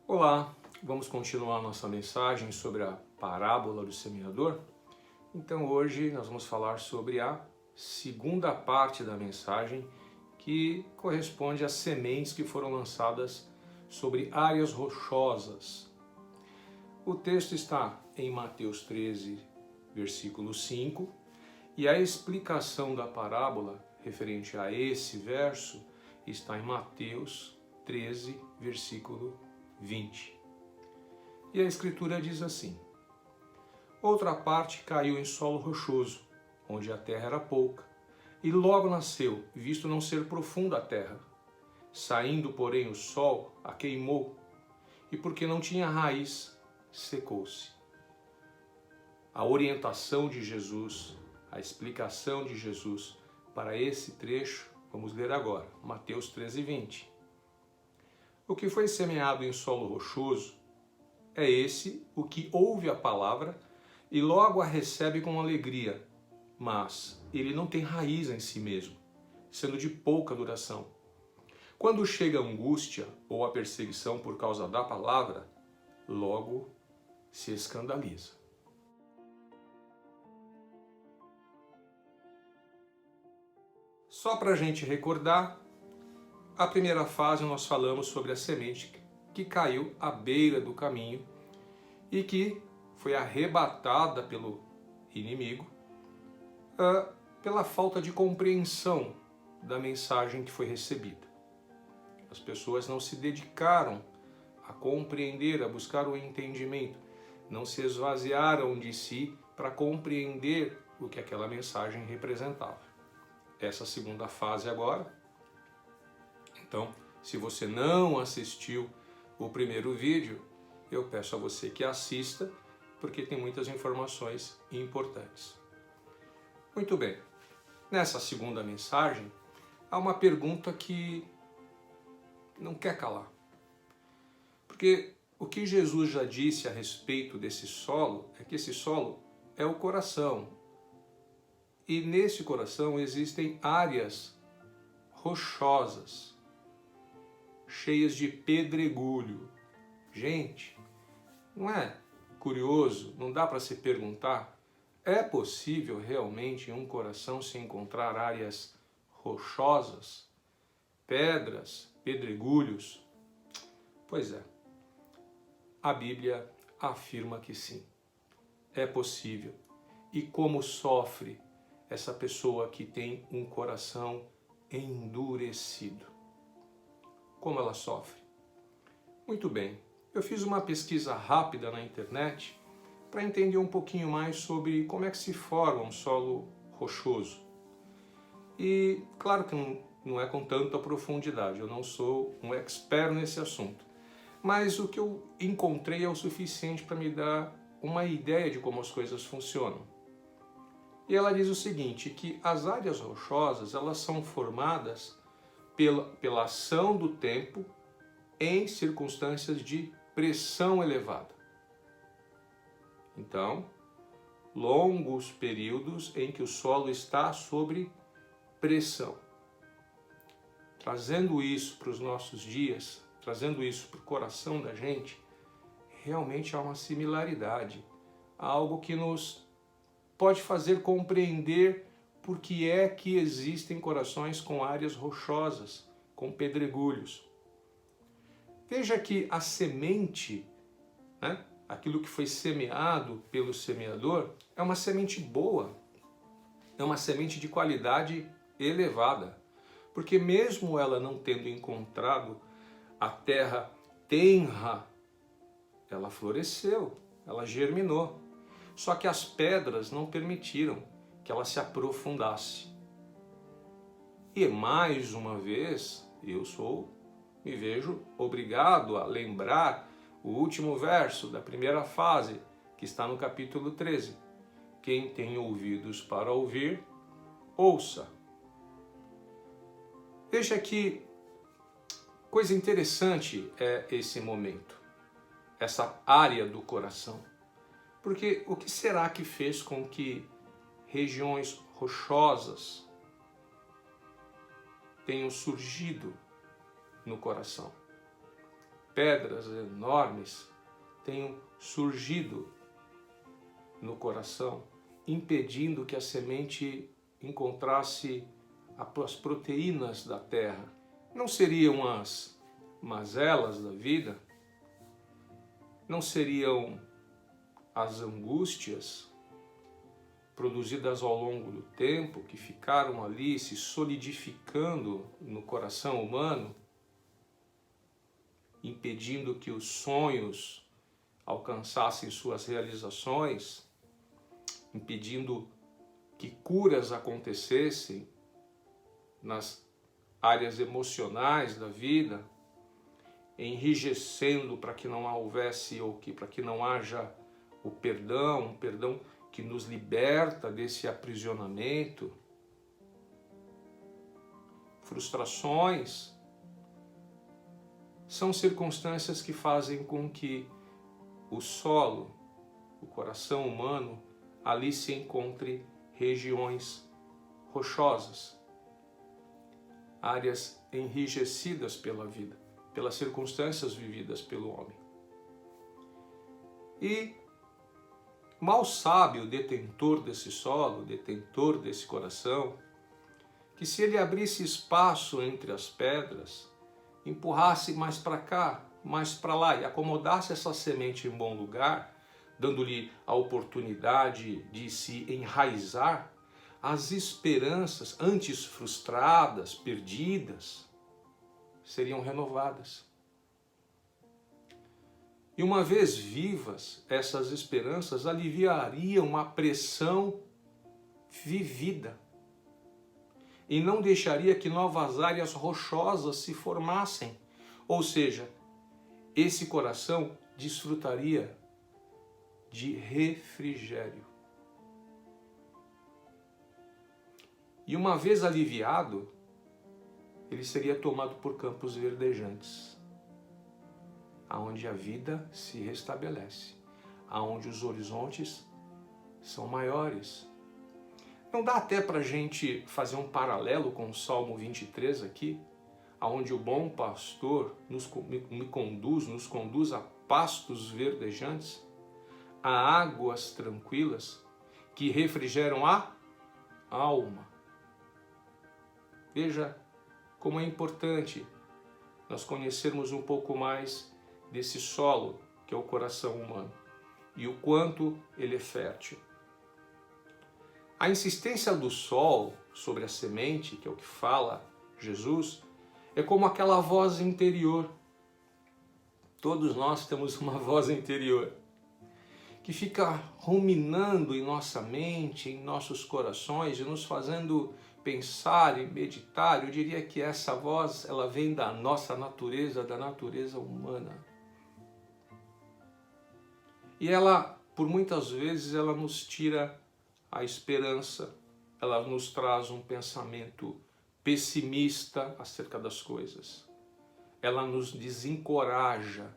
Olá, vamos continuar nossa mensagem sobre a parábola do semeador. Então hoje nós vamos falar sobre a segunda parte da mensagem, que corresponde às sementes que foram lançadas sobre áreas rochosas. O texto está em Mateus 13, versículo 5, e a explicação da parábola referente a esse verso está em Mateus 13, versículo 20. E a escritura diz assim: outra parte caiu em solo rochoso, onde a terra era pouca, e logo nasceu, visto não ser profunda a terra. Saindo, porém, o sol a queimou, e porque não tinha raiz, secou-se. A orientação de Jesus, a explicação de Jesus para esse trecho, vamos ler agora, Mateus 13, 20. O que foi semeado em solo rochoso é esse o que ouve a palavra e logo a recebe com alegria, mas ele não tem raiz em si mesmo, sendo de pouca duração. Quando chega a angústia ou a perseguição por causa da palavra, logo se escandaliza. Só para a gente recordar, a primeira fase nós falamos sobre a semente que caiu à beira do caminho e que foi arrebatada pelo inimigo pela falta de compreensão da mensagem que foi recebida. As pessoas não se dedicaram a compreender, a buscar o entendimento, não se esvaziaram de si para compreender o que aquela mensagem representava. Essa segunda fase agora. Então, se você não assistiu o primeiro vídeo, eu peço a você que assista, porque tem muitas informações importantes. Muito bem, nessa segunda mensagem, há uma pergunta que não quer calar. Porque o que Jesus já disse a respeito desse solo é que esse solo é o coração. E nesse coração existem áreas rochosas, cheias de pedregulho. Gente, não é curioso? Não dá para se perguntar? É possível realmente em um coração se encontrar áreas rochosas? Pedras, pedregulhos? Pois é. A Bíblia afirma que sim. É possível. E como sofre essa pessoa que tem um coração endurecido? Como ela sofre? Muito bem, eu fiz uma pesquisa rápida na internet para entender um pouquinho mais sobre como é que se forma um solo rochoso. E claro que não é com tanta profundidade, eu não sou um expert nesse assunto, mas o que eu encontrei é o suficiente para me dar uma ideia de como as coisas funcionam. E ela diz o seguinte, que as áreas rochosas elas são formadas pela ação do tempo em circunstâncias de pressão elevada. Então, longos períodos em que o solo está sob pressão. Trazendo isso para os nossos dias, trazendo isso para o coração da gente, realmente há uma similaridade, algo que nos pode fazer compreender por que é que existem corações com áreas rochosas, com pedregulhos. Veja que a semente, aquilo que foi semeado pelo semeador, é uma semente boa, é uma semente de qualidade elevada, porque mesmo ela não tendo encontrado a terra tenra, ela floresceu, ela germinou. Só que as pedras não permitiram que ela se aprofundasse. E mais uma vez, me vejo obrigado a lembrar o último verso da primeira fase, que está no capítulo 13. Quem tem ouvidos para ouvir, ouça. Veja que coisa interessante é esse momento, essa área do coração. Porque o que será que fez com que regiões rochosas tenham surgido no coração? pedras enormes tenham surgido no coração, impedindo que a semente encontrasse as proteínas da terra. Não seriam as mazelas da vida? Não seriam as angústias produzidas ao longo do tempo, que ficaram ali se solidificando no coração humano, impedindo que os sonhos alcançassem suas realizações, impedindo que curas acontecessem nas áreas emocionais da vida, enrijecendo para que não houvesse ou para que não haja o perdão, um perdão que nos liberta desse aprisionamento, frustrações, são circunstâncias que fazem com que o solo, o coração humano, ali se encontre regiões rochosas, áreas enrijecidas pela vida, pelas circunstâncias vividas pelo homem. E mal sabe o detentor desse solo, detentor desse coração, que se ele abrisse espaço entre as pedras, empurrasse mais para cá, mais para lá e acomodasse essa semente em bom lugar, dando-lhe a oportunidade de se enraizar, as esperanças antes frustradas, perdidas, seriam renovadas. E uma vez vivas, essas esperanças aliviariam a pressão vivida e não deixaria que novas áreas rochosas se formassem. Ou seja, esse coração desfrutaria de refrigério. E uma vez aliviado, ele seria tomado por campos verdejantes, aonde a vida se restabelece, aonde os horizontes são maiores. Não dá até para a gente fazer um paralelo com o Salmo 23 aqui, aonde o bom pastor nos conduz a pastos verdejantes, a águas tranquilas que refrigeram a alma. Veja como é importante nós conhecermos um pouco mais desse solo que é o coração humano e o quanto ele é fértil. A insistência do sol sobre a semente, que é o que fala Jesus, é como aquela voz interior. Todos nós temos uma voz interior que fica ruminando em nossa mente, em nossos corações e nos fazendo pensar e meditar. Eu diria que essa voz, ela vem da nossa natureza, da natureza humana. E ela, por muitas vezes, ela nos tira a esperança, ela nos traz um pensamento pessimista acerca das coisas. Ela nos desencoraja.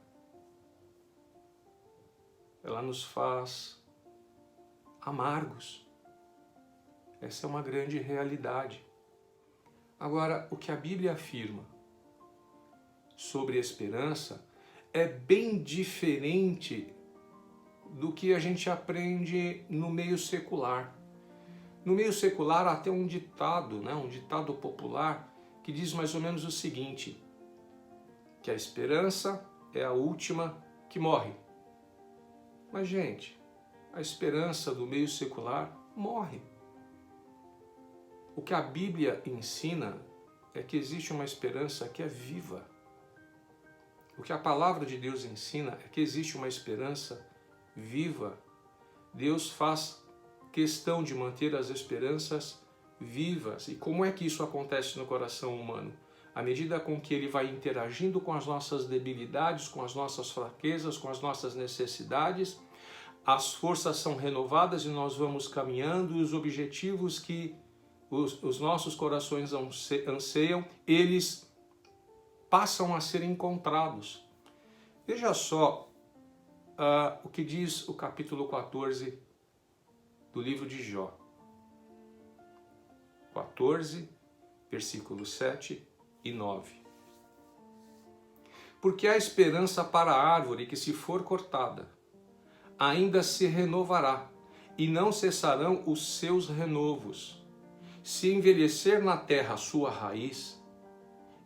Ela nos faz amargos. Essa é uma grande realidade. Agora, o que a Bíblia afirma sobre a esperança é bem diferente do que a gente aprende no meio secular. No meio secular há até um ditado, um ditado popular, que diz mais ou menos o seguinte, que a esperança é a última que morre. Mas, gente, a esperança do meio secular morre. O que a Bíblia ensina é que existe uma esperança que é viva. O que a palavra de Deus ensina é que existe uma esperança viva. Deus faz questão de manter as esperanças vivas. E como é que isso acontece no coração humano? À medida com que ele vai interagindo com as nossas debilidades, com as nossas fraquezas, com as nossas necessidades, as forças são renovadas e nós vamos caminhando e os objetivos que os nossos corações anseiam, eles passam a ser encontrados. Veja só o que diz o capítulo 14 do livro de Jó. 14, versículos 7 e 9. Porque há esperança para a árvore que, se for cortada, ainda se renovará, e não cessarão os seus renovos. Se envelhecer na terra a sua raiz,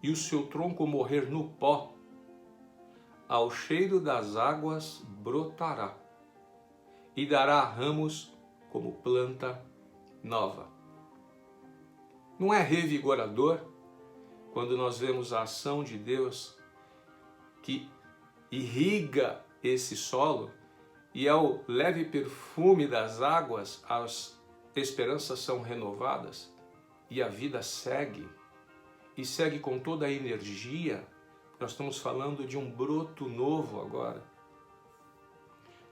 e o seu tronco morrer no pó, ao cheiro das águas brotará, e dará ramos como planta nova. Não é revigorador quando nós vemos a ação de Deus que irriga esse solo, e ao leve perfume das águas as esperanças são renovadas e a vida segue, e segue com toda a energia. Nós estamos falando de um broto novo agora.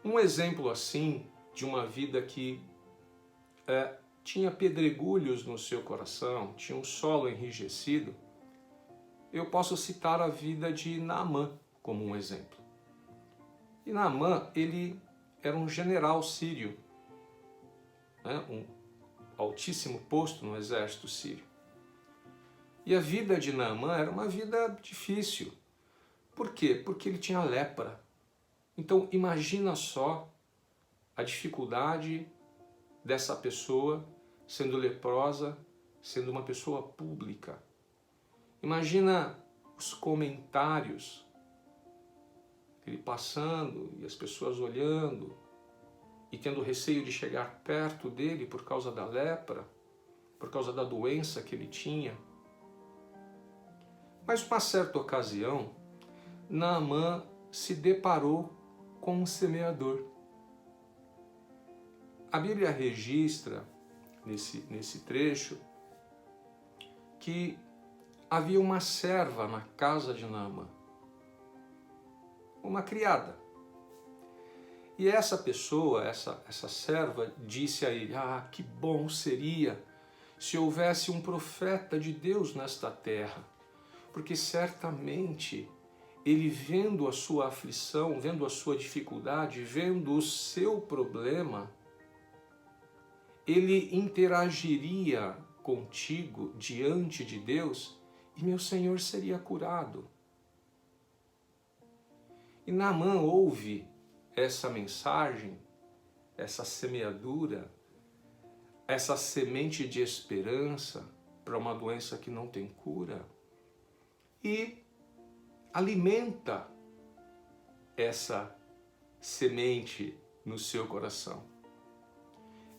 Um exemplo assim de uma vida que tinha pedregulhos no seu coração, tinha um solo enrijecido, eu posso citar a vida de Naamã como um exemplo. E Naamã, ele era um general sírio, né? Um altíssimo posto no exército sírio. E a vida de Naamã era uma vida difícil. Por quê? Porque ele tinha lepra. Então imagina só a dificuldade dessa pessoa sendo leprosa, sendo uma pessoa pública. Imagina os comentários, ele passando e as pessoas olhando e tendo receio de chegar perto dele por causa da lepra, por causa da doença que ele tinha. Mas uma certa ocasião, Naamã se deparou com um semeador. A Bíblia registra nesse trecho que havia uma serva na casa de Naamã, uma criada. E essa pessoa, essa serva, disse a ele: ah, que bom seria se houvesse um profeta de Deus nesta terra, porque certamente ele, vendo a sua aflição, vendo a sua dificuldade, vendo o seu problema, ele interagiria contigo diante de Deus e meu Senhor seria curado. E Naamã ouve essa mensagem, essa semeadura, essa semente de esperança para uma doença que não tem cura, e alimenta essa semente no seu coração.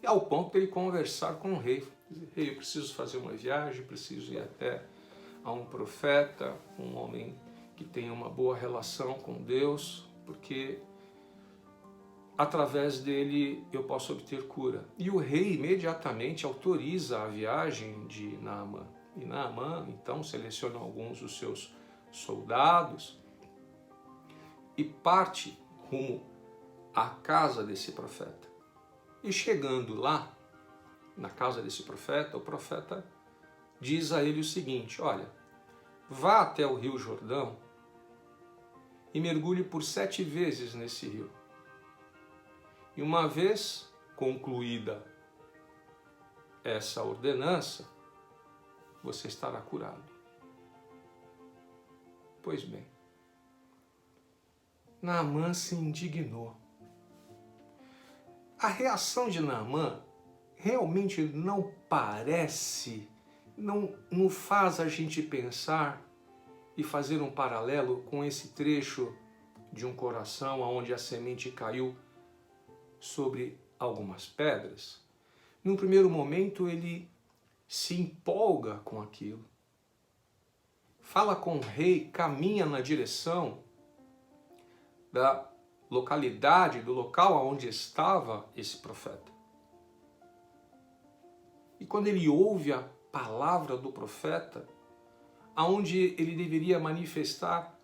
E ao ponto de ele conversar com o rei. Rei, eu preciso fazer uma viagem, preciso ir até a um profeta, um homem que tenha uma boa relação com Deus, porque através dele eu posso obter cura. E o rei imediatamente autoriza a viagem de Naamã. E Naamã então seleciona alguns dos seus soldados e parte rumo à casa desse profeta. E chegando lá, na casa desse profeta, o profeta diz a ele o seguinte: olha, vá até o rio Jordão e mergulhe por 7 vezes nesse rio. E uma vez concluída essa ordenança, você estará curado. Pois bem, Naamã se indignou. A reação de Naamã realmente não parece, não faz a gente pensar e fazer um paralelo com esse trecho de um coração onde a semente caiu sobre algumas pedras. Num primeiro momento ele se empolga com aquilo, fala com o rei, caminha na direção da localidade, do local onde estava esse profeta. E quando ele ouve a palavra do profeta, aonde ele deveria manifestar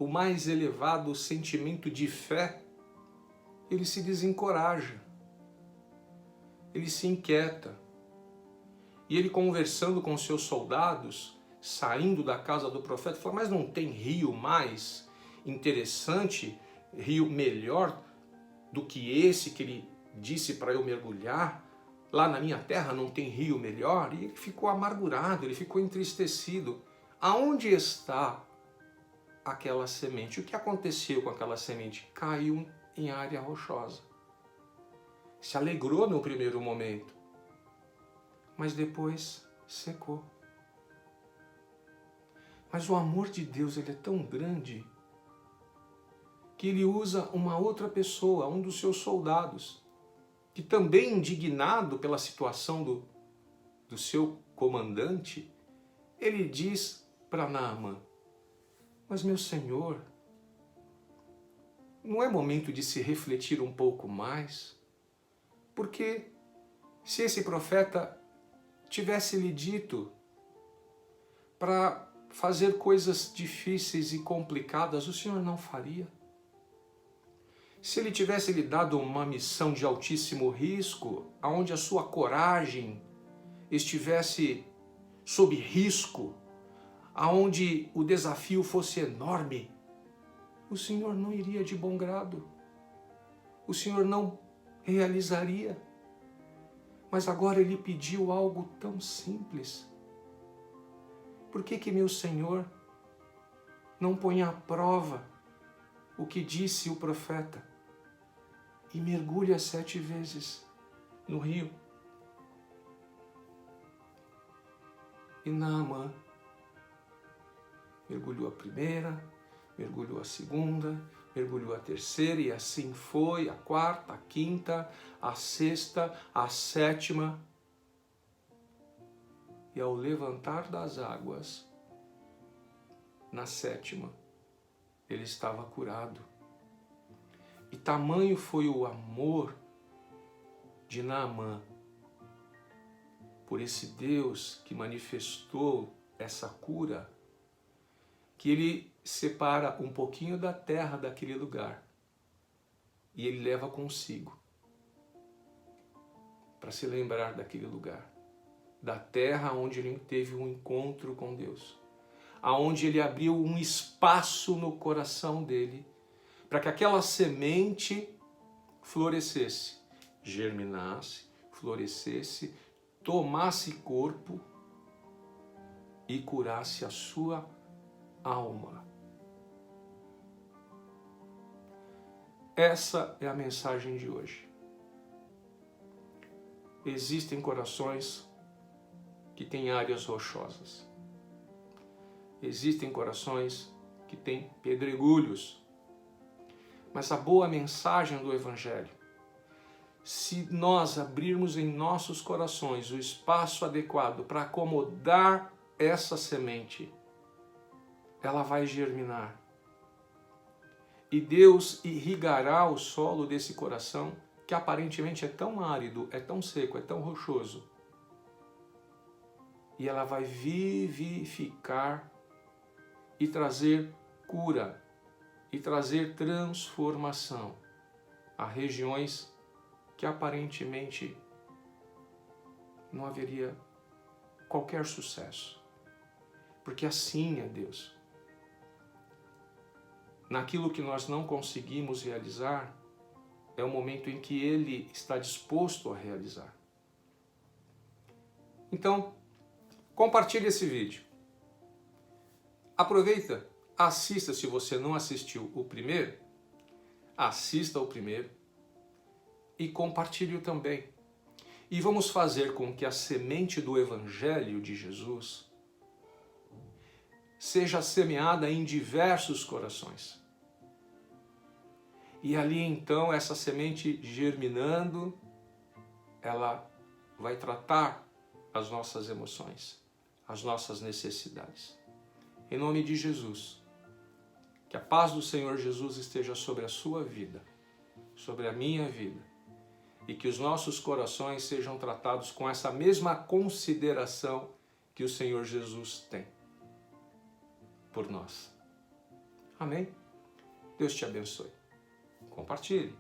o mais elevado sentimento de fé, ele se desencoraja, ele se inquieta. E ele, conversando com seus soldados, saindo da casa do profeta, fala: mas não tem rio mais interessante, rio melhor do que esse que ele disse para eu mergulhar? Lá na minha terra não tem rio melhor? E ele ficou amargurado, ele ficou entristecido. Aonde está aquela semente. O que aconteceu com aquela semente? Caiu em área rochosa. Se alegrou no primeiro momento, mas depois secou. Mas o amor de Deus, ele é tão grande que ele usa uma outra pessoa, um dos seus soldados, que também indignado pela situação do seu comandante, ele diz para Naamã: mas meu senhor, não é momento de se refletir um pouco mais? Porque se esse profeta tivesse lhe dito para fazer coisas difíceis e complicadas, o senhor não faria? Se ele tivesse lhe dado uma missão de altíssimo risco, onde a sua coragem estivesse sob risco, aonde o desafio fosse enorme, o senhor não iria de bom grado. O senhor não realizaria. Mas agora ele pediu algo tão simples. Por que meu senhor não põe à prova o que disse o profeta e mergulha 7 vezes no rio? E Naamã mergulhou a primeira, mergulhou a segunda, mergulhou a terceira, e assim foi, a quarta, a quinta, a sexta, a sétima. E ao levantar das águas, na sétima, ele estava curado. E tamanho foi o amor de Naamã por esse Deus que manifestou essa cura, que ele separa um pouquinho da terra daquele lugar e ele leva consigo para se lembrar daquele lugar, da terra onde ele teve um encontro com Deus, aonde ele abriu um espaço no coração dele para que aquela semente florescesse, germinasse, florescesse, tomasse corpo e curasse a sua alma. Essa é a mensagem de hoje. Existem corações que têm áreas rochosas. Existem corações que têm pedregulhos. Mas a boa mensagem do Evangelho, se nós abrirmos em nossos corações o espaço adequado para acomodar essa semente, ela vai germinar. E Deus irrigará o solo desse coração, que aparentemente é tão árido, é tão seco, é tão rochoso. E ela vai vivificar e trazer cura e trazer transformação a regiões que aparentemente não haveria qualquer sucesso. Porque assim é Deus. Naquilo que nós não conseguimos realizar, é o momento em que Ele está disposto a realizar. Então, compartilhe esse vídeo. Aproveita, assista, se você não assistiu o primeiro, assista o primeiro e compartilhe também. E vamos fazer com que a semente do Evangelho de Jesus seja semeada em diversos corações. E ali então, essa semente germinando, ela vai tratar as nossas emoções, as nossas necessidades. Em nome de Jesus, que a paz do Senhor Jesus esteja sobre a sua vida, sobre a minha vida, e que os nossos corações sejam tratados com essa mesma consideração que o Senhor Jesus tem por nós. Amém? Deus te abençoe. Compartilhe.